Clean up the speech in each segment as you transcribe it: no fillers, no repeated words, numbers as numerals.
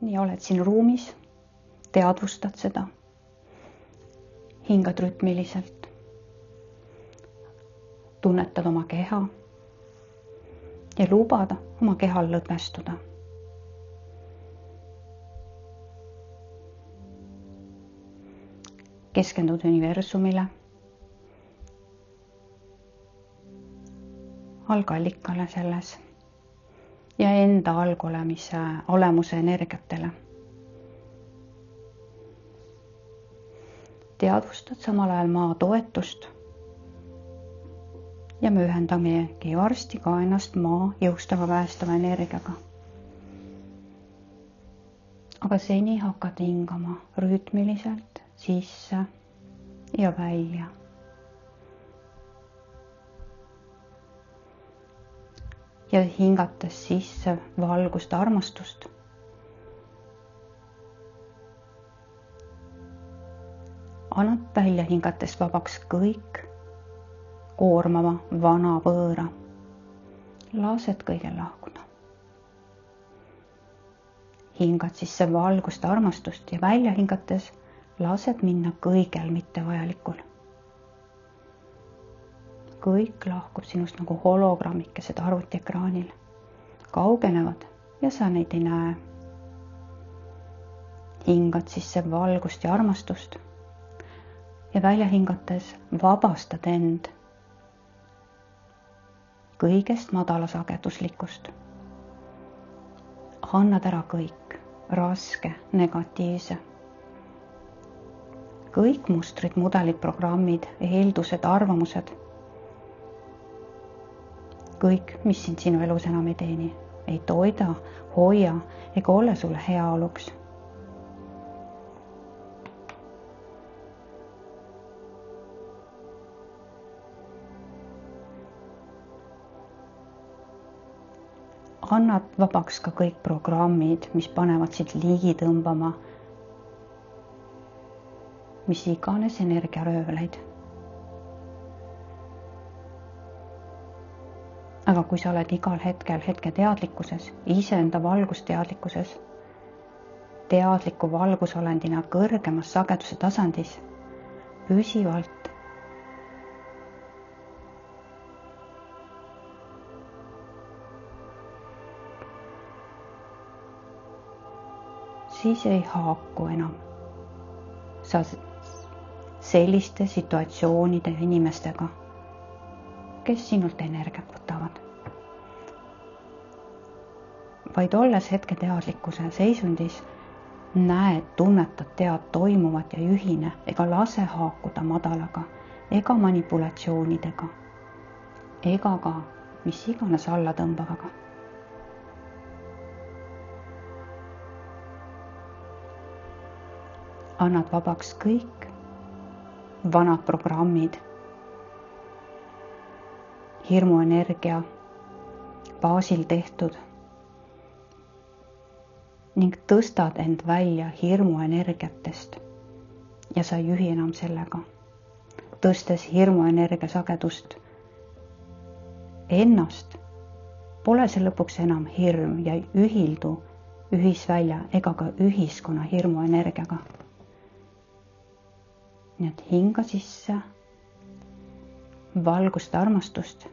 Nii oled siin ruumis, teadvustad seda, hingad rütmiliselt, tunnetad oma keha ja lubad oma kehal lõdvestuda. Keskendud universumile, algallikale selles ja enda olemuse energiatele. Teadvustad samal ajal maa toetust ja me ühendamegi varsti ka ennast maa jõustava päästava energiaga. Aga seni hakkad hingama rütmiliselt sisse ja välja. Ja hingates sisse valgust, armastust. Annad välja hingates vabaks kõik koormava vana võõra. Lased kõigel lahkuda. Hingad sisse valgust, armastust ja välja hingates lased minna kõigel mittevajalikul. Kõik lahkub sinust nagu hologrammikesed arvutiekraanil. Kaugenevad ja sa neid ei näe. Hingad sisse valgust ja armastust ja välja hingates vabastad end kõigest madalasageduslikust. Annad ära kõik raske, negatiivse. Kõik mustrid, mudelid, programmid, eeldused, arvamused. Kõik, mis sind sinu elus enam ei teeni, ei toida, hoia ega ole sulle heaoluks. Annad vabaks ka kõik programmid, mis panevad sind ligi tõmbama, mis iganes energiaröövleid. Aga kui sa oled igal hetkel hetketeadlikkuses, iseenda valgusteadlikkuses, teadliku valgusolendina kõrgemas sageduse tasandis, püsivalt, siis ei haaku enam sa selliste situatsioonide ja inimestega, kes sinult energiat võtavad. Vaid olles hetketeadlikkuse seisundis, näed, tunnetad, tead toimuvat ja ei ühine ega lase haakuda madalaga ega manipulatsioonidega ega ka mis iganes alla tõmbavaga. Annad vabaks kõik vanad programmid, hirmuenergia baasil tehtud ning tõstad end välja hirmuenergiatest ja sa ei ühi enam sellega. Tõstes hirmuenergia sagedust ennast, pole see lõpuks enam hirm ja ei ühildu ühisvälja ega ka ühiskonna hirmuenergiaga. Nii et hinga sisse valgust, armastust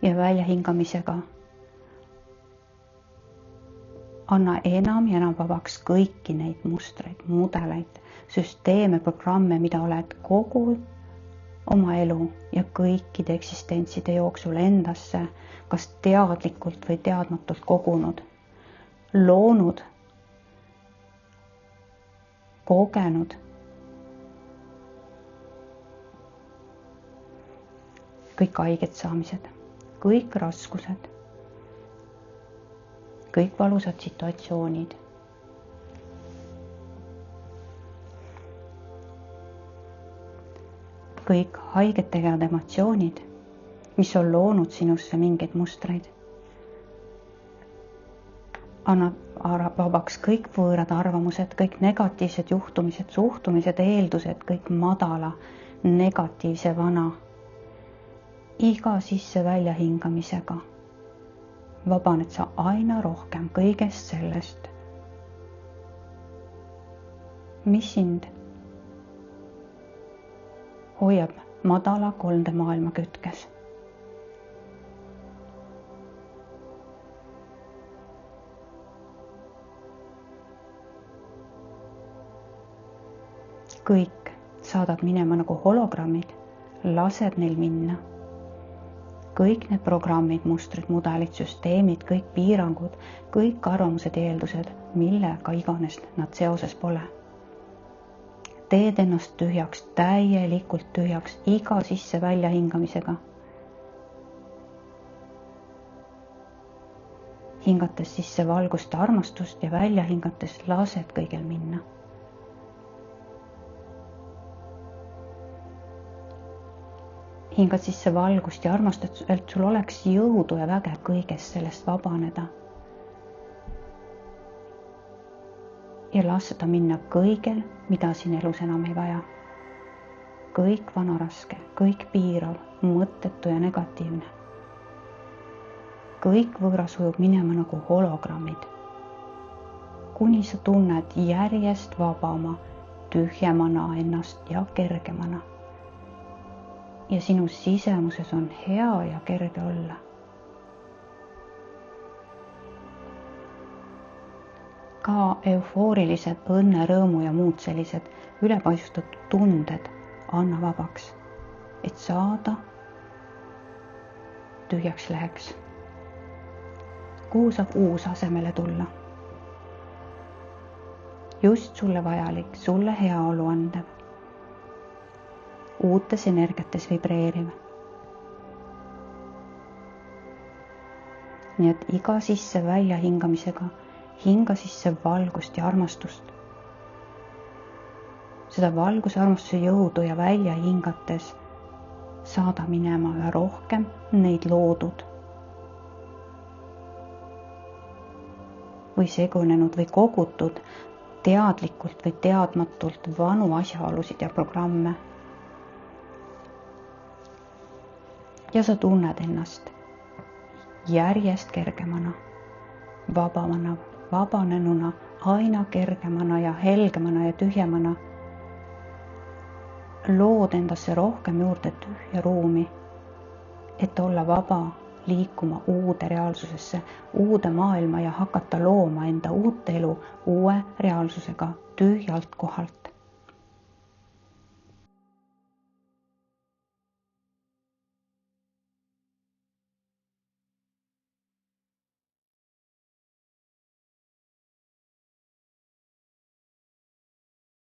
ja välja hingamisega anna enam ja enam vabaks kõiki neid mustreid, mudeleid, süsteeme, programme, mida oled kogu oma elu ja kõikide eksistentside jooksul endasse kas teadlikult või teadmatult kogunud, loonud, kogenud. Kõik haiget saamised, kõik raskused, kõik valusad situatsioonid. Kõik haiget tegevad emotsioonid, mis on loonud sinusse mingeid mustreid. Annab vabaks kõik võõrad arvamused, kõik negatiivsed juhtumised, suhtumised, eeldused, kõik madala, negatiivse vana. Iga sisse välja hingamisega vabaned sa aina rohkem kõigest sellest, mis sind hoiab madala kolde maailma kütkes. Kõik saadad minema nagu hologrammid, lased neil minna. Kõik need programmid, mustrid, mudelid, süsteemid, kõik piirangud, kõik arvamused ja eeldused, millega iganes nad seoses pole. Teed ennast tühjaks, täielikult tühjaks, iga sisse-välja hingamisega. Hingates sisse valgust ja armastust ja välja hingates lased kõigil minna. Hingad sisse valgust ja armastust, et sul oleks jõudu ja väge kõigest sellest vabaneda. Ja las seda minna kõigel, mida siin elus enam ei vaja. Kõik vana raske, kõik piirav, mõttetu ja negatiivne. Kõik võõras ujub minema nagu hologrammid. Kuni sa tunned järjest vabama, tühjemana ennast ja kergemana. Ja sinu sisemuses on hea ja kerge olla. Ka eufoorilised õnne, rõõmu ja muud sellised ülepaisustatud tunded anna vabaks, et saada tühjaks leheks. Kuhu saab uus asemele tulla? Just sulle vajalik, sulle heaolu andev. Uutes energiates vibreeriv. Nii et iga sisse välja hingamisega hinga sisse valgust ja armastust. Seda valguse armastuse jõudu ja välja hingates saada minema üha rohkem neid loodud või segunenud või kogutud teadlikult või teadmatult vanu asjaolusid ja programme. Ja sa tunned ennast järjest kergemana, vabamana, vabanenuna, aina kergemana ja helgemana ja tühjemana. Lood endasse rohkem juurde tühja ruumi, et olla vaba liikuma uude reaalsusesse, uude maailma ja hakata looma enda uut elu uue reaalsusega tühjalt kohalt.